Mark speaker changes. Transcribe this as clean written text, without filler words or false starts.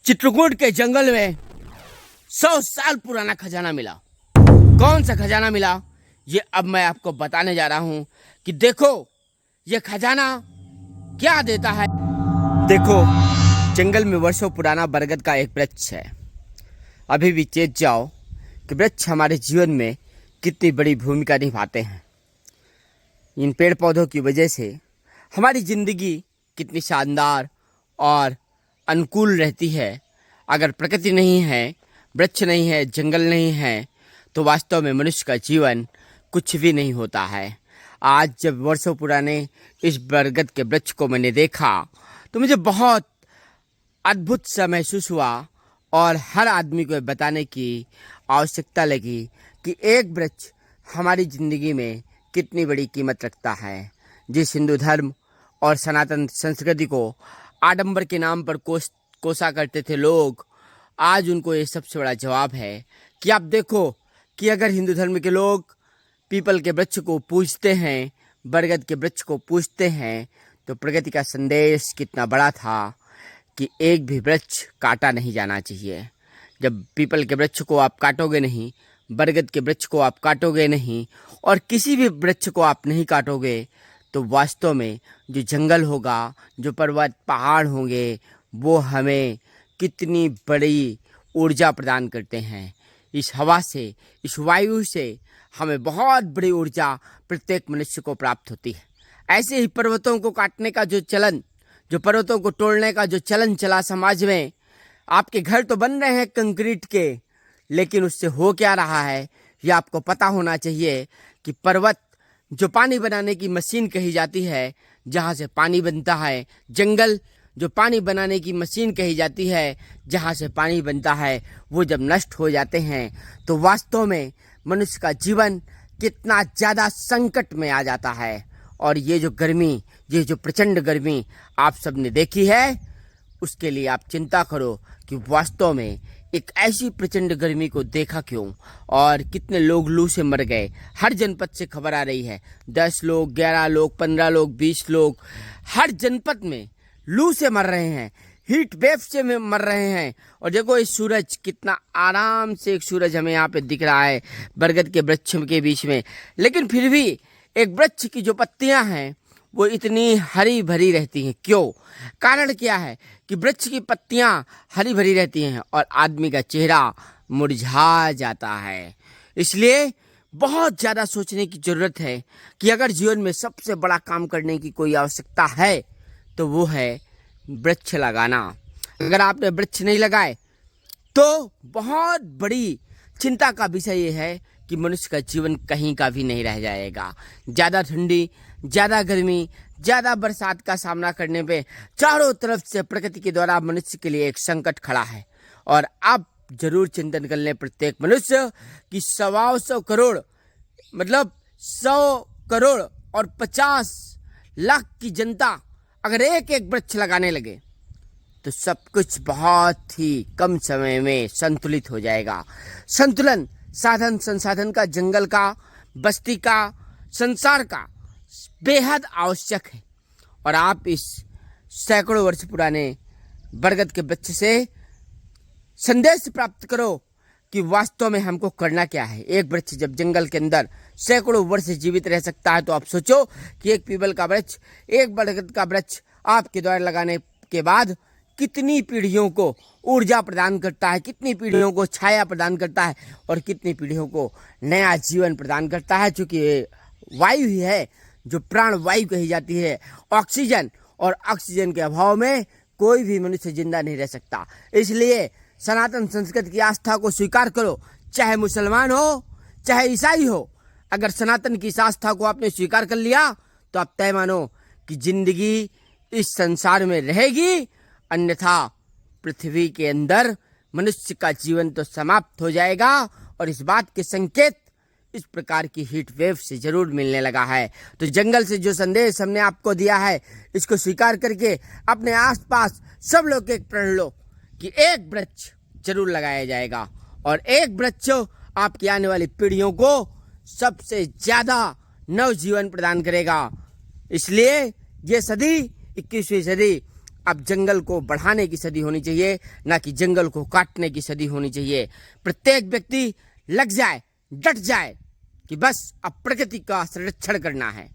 Speaker 1: चित्रकूट के जंगल में 100 साल पुराना खजाना मिला। कौन सा खजाना मिला ये अब मैं आपको बताने जा रहा हूं कि देखो ये खजाना क्या देता है। देखो, जंगल में वर्षों पुराना बरगद का एक वृक्ष है। अभी भी चेत जाओ कि वृक्ष हमारे जीवन में कितनी बड़ी भूमिका निभाते हैं। इन पेड़ पौधों की वजह से हमारी ज़िंदगी कितनी शानदार और अनुकूल रहती है। अगर प्रकृति नहीं है, वृक्ष नहीं है, जंगल नहीं है, तो वास्तव में मनुष्य का जीवन कुछ भी नहीं होता है। आज जब वर्षों पुराने इस बरगद के वृक्ष को मैंने देखा तो मुझे बहुत अद्भुत सा महसूस हुआ और हर आदमी को बताने की आवश्यकता लगी कि एक वृक्ष हमारी ज़िंदगी में कितनी बड़ी कीमत रखता है। जिस हिंदू धर्म और सनातन संस्कृति को आडंबर के नाम पर कोसा करते थे लोग, आज उनको ये सबसे बड़ा जवाब है कि आप देखो कि अगर हिंदू धर्म के लोग पीपल के वृक्ष को पूजते हैं, बरगद के वृक्ष को पूजते हैं, तो प्रकृति का संदेश कितना बड़ा था कि एक भी वृक्ष काटा नहीं जाना चाहिए। जब पीपल के वृक्ष को आप काटोगे नहीं, बरगद के वृक्ष को आप काटोगे नहीं और किसी भी वृक्ष को आप नहीं काटोगे, तो वास्तव में जो जंगल होगा, जो पर्वत पहाड़ होंगे, वो हमें कितनी बड़ी ऊर्जा प्रदान करते हैं। इस हवा से, इस वायु से हमें बहुत बड़ी ऊर्जा प्रत्येक मनुष्य को प्राप्त होती है। ऐसे ही पर्वतों को काटने का जो चलन, जो पर्वतों को तोड़ने का जो चलन चला समाज में, आपके घर तो बन रहे हैं कंक्रीट के, लेकिन उससे हो क्या रहा है ये आपको पता होना चाहिए कि पर्वत जो पानी बनाने की मशीन कही जाती है, जहाँ से पानी बनता है, जंगल जो पानी बनाने की मशीन कही जाती है, जहाँ से पानी बनता है, वो जब नष्ट हो जाते हैं तो वास्तव में मनुष्य का जीवन कितना ज़्यादा संकट में आ जाता है। और ये जो गर्मी, ये जो प्रचंड गर्मी आप सब ने देखी है, उसके लिए आप चिंता करो कि वास्तव में एक ऐसी प्रचंड गर्मी को देखा क्यों और कितने लोग लू से मर गए। हर जनपद से खबर आ रही है, 10 लोग, 11 लोग, 15 लोग, 20 लोग हर जनपद में लू से मर रहे हैं, हीट वेव से मर रहे हैं। और देखो इस सूरज कितना आराम से, एक सूरज हमें यहाँ पे दिख रहा है बरगद के वृक्ष के बीच में, लेकिन फिर भी एक वृक्ष की जो पत्तियां हैं वो इतनी हरी भरी रहती हैं। क्यों? कारण क्या है कि वृक्ष की पत्तियां हरी भरी रहती हैं और आदमी का चेहरा मुरझा जाता है। इसलिए बहुत ज़्यादा सोचने की ज़रूरत है कि अगर जीवन में सबसे बड़ा काम करने की कोई आवश्यकता है तो वो है वृक्ष लगाना। अगर आपने वृक्ष नहीं लगाए तो बहुत बड़ी चिंता का विषय ये है कि मनुष्य का जीवन कहीं का भी नहीं रह जाएगा। ज़्यादा ठंडी, ज़्यादा गर्मी, ज़्यादा बरसात का सामना करने पे चारों तरफ से प्रकृति के द्वारा मनुष्य के लिए एक संकट खड़ा है। और आप जरूर चिंतन कर लें प्रत्येक मनुष्य कि 125 करोड़, मतलब 100 करोड़ और 50 लाख की जनता अगर एक एक वृक्ष लगाने लगे तो सब कुछ बहुत ही कम समय में संतुलित हो जाएगा। संतुलन साधन संसाधन का, जंगल का, बस्ती का, संसार का बेहद आवश्यक है। और आप इस सैकड़ों वर्ष पुराने बरगद के वृक्ष से संदेश प्राप्त करो कि वास्तव में हमको करना क्या है। एक वृक्ष जब जंगल के अंदर सैकड़ों वर्ष जीवित रह सकता है, तो आप सोचो कि एक पीपल का वृक्ष, एक बरगद का वृक्ष आपके द्वारा लगाने के बाद कितनी पीढ़ियों को ऊर्जा प्रदान करता है, कितनी पीढ़ियों को छाया प्रदान करता है और कितनी पीढ़ियों को नया जीवन प्रदान करता है। क्योंकि वायु ही है जो प्राण वायु कही जाती है, ऑक्सीजन, और ऑक्सीजन के अभाव में कोई भी मनुष्य जिंदा नहीं रह सकता। इसलिए सनातन संस्कृति की आस्था को स्वीकार करो, चाहे मुसलमान हो, चाहे ईसाई हो। अगर सनातन की इस आस्था को आपने स्वीकार कर लिया तो आप तय मानो कि जिंदगी इस संसार में रहेगी, अन्यथा पृथ्वी के अंदर मनुष्य का जीवन तो समाप्त हो जाएगा। और इस बात के संकेत इस प्रकार की हीट वेव से जरूर मिलने लगा है। तो जंगल से जो संदेश हमने आपको दिया है, इसको स्वीकार करके अपने आसपास सब लोग एक प्रण लो कि एक वृक्ष जरूर लगाया जाएगा और एक वृक्ष आपकी आने वाली पीढ़ियों को सबसे ज्यादा नवजीवन प्रदान करेगा। इसलिए ये सदी, 21वीं सदी अब जंगल को बढ़ाने की सदी होनी चाहिए, ना कि जंगल को काटने की सदी होनी चाहिए। प्रत्येक व्यक्ति लग जाए, डट जाए कि बस अब प्रकृति का संरक्षण करना है।